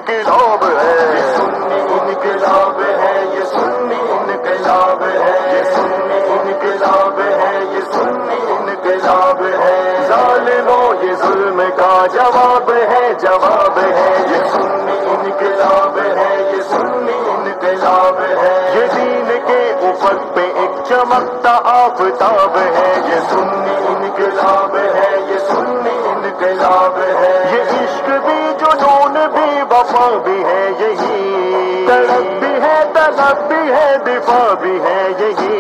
انقلاب ہے، یہ سنی انقلاب ہے، یہ سنی انقلاب ہے، یہ سنی انقلاب ہے، یہ سنی انقلاب ہے، ظالموں یہ ظلم کا جواب ہے، جواب ہے، یہ سنی انقلاب ہے، یہ سنی انقلاب ہے، یہ دین کے افق پہ ایک چمکتا آفتاب ہے، یہ سنی انقلاب ہے، یہ سنی انقلاب ہے، یہ عشق بھی جنون بھی وفا بھی ہے یہی، تڑپ بھی ہے طلب بھی ہے دفاع بھی ہے یہی،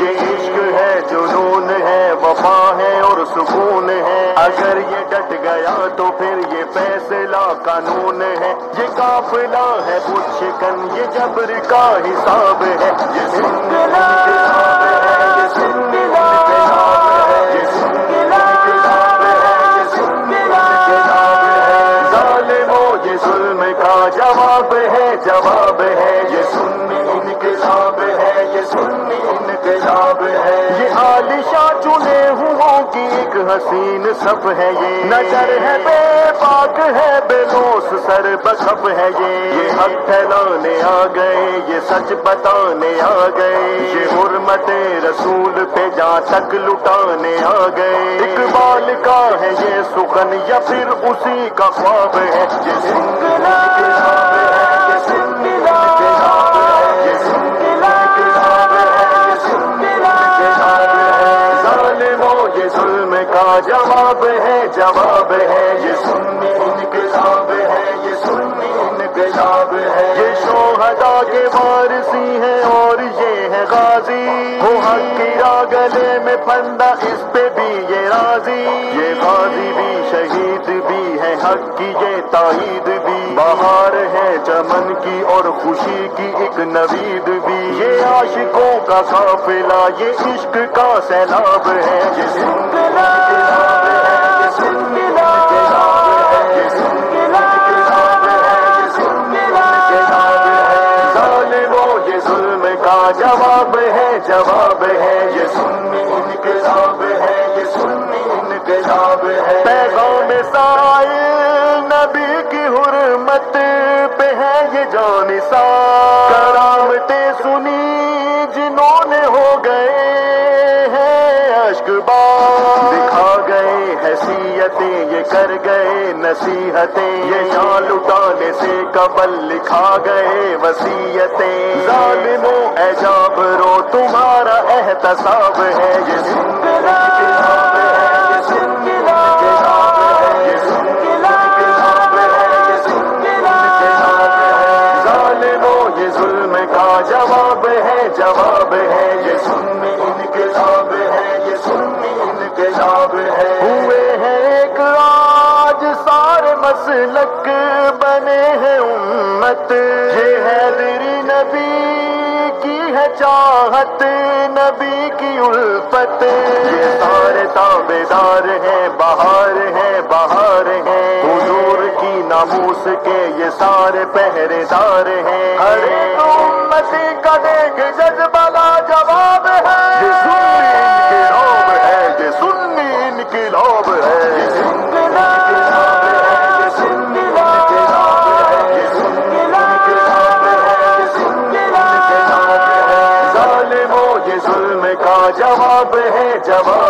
یہ عشق ہے جنون ہے وفا ہے اور سکون ہے، اگر یہ ڈٹ گیا تو پھر یہ فیصلہ قانون ہے، یہ قافلہ ہے بت شکن یہ جبر کا حساب ہے، یہ انقلاب ہے، یہ انقلاب ہے، یہ انقلاب ہے، یہ انقلاب ہے، ظالموں یہ ظلم کا جواب ہے، جواب ہے، یہ سنی انقلاب ہے، یہ سنی انقلاب ہے، یہ عالیشاں چنے ہوں کی ایک حسین صف ہے، یہ نظر ہے بے پاک ہے بے لوس سر بخف ہے، یہ حق پھیلانے آ گئے یہ سچ بتانے آ گئے، یہ حرمت رسول پہ جہاں تک لٹانے آ گئے، اقبال کا ہے یہ سخن یا پھر اسی کا خواب ہے، یہ انقلاب ہے، یہ انقلاب ہے، یہ انقلاب ہے، یہ انقلاب ہے، ظالموں یہ ظلم کا جواب ہے، جواب ہے، یہ سنی انقلاب ہے، یہ سنی انقلاب ہے، یہ شہداء کے وارثی ہیں اور یہ ہے غازی، وہ حق کی راہ گلے میں پھندا اس پہ بھی یہ راضی، یہ غازی بھی شہید بھی ہے حق کی یہ تائید بھی، بہار ہے چمن کی اور خوشی کی ایک نوید بھی، یہ عاشقوں کا قافلہ یہ عشق کا سیلاب ہے، یہ انقلاب ہے، یہ انقلاب ہے، یہ انقلاب ہے، یہ انقلاب ہے، ظالموں یہ ظلم کا جواب ہے، جواب ہے، یہ سنی انقلاب ہے، یہ سنی انقلاب ہے، پیغام سائل نبی کی حرمت پہ ہے یہ جانثار، کرامتیں سنی جنہوں نے ہو گئے ہیں اشک بار، دکھا گئے حیثیتیں یہ کر گئے نصیحتیں، یہ جان لٹانے سے قبل لکھا گئے وصیتیں، ظالموں اے جابرو تمہارا احتساب ہے، یہ انقلاب ہے، یہ انقلاب ہے، یہ انقلاب ہے، یہ انقلاب ہے، ظالموں یہ ظلم کا جواب ہے، جواب ہے، یہ سنی انقلاب ہے، یہ سنی انقلاب ہے، ہوئے ہیں ایک آج سارے مسلک بنے ہیں امت، یہ حیدری نبی کی ہے چاہت نبی کی الفت، یہ سارے تابعدار ہیں بہار ہیں بہار ہیں، حضور کی ناموس کے یہ سارے پہرے دار ہیں، ہر ایک امتی کا دیکھ جذبہ لا جواب ہے، یہ سنی انقلاب ہے، یہ سنی انقلاب ہے، یہ انقلاب ہے، یہ انقلاب ہے، یہ انقلاب ہے، یہ انقلاب ہے، ظالموں یہ ظلم کا جواب ہے، جواب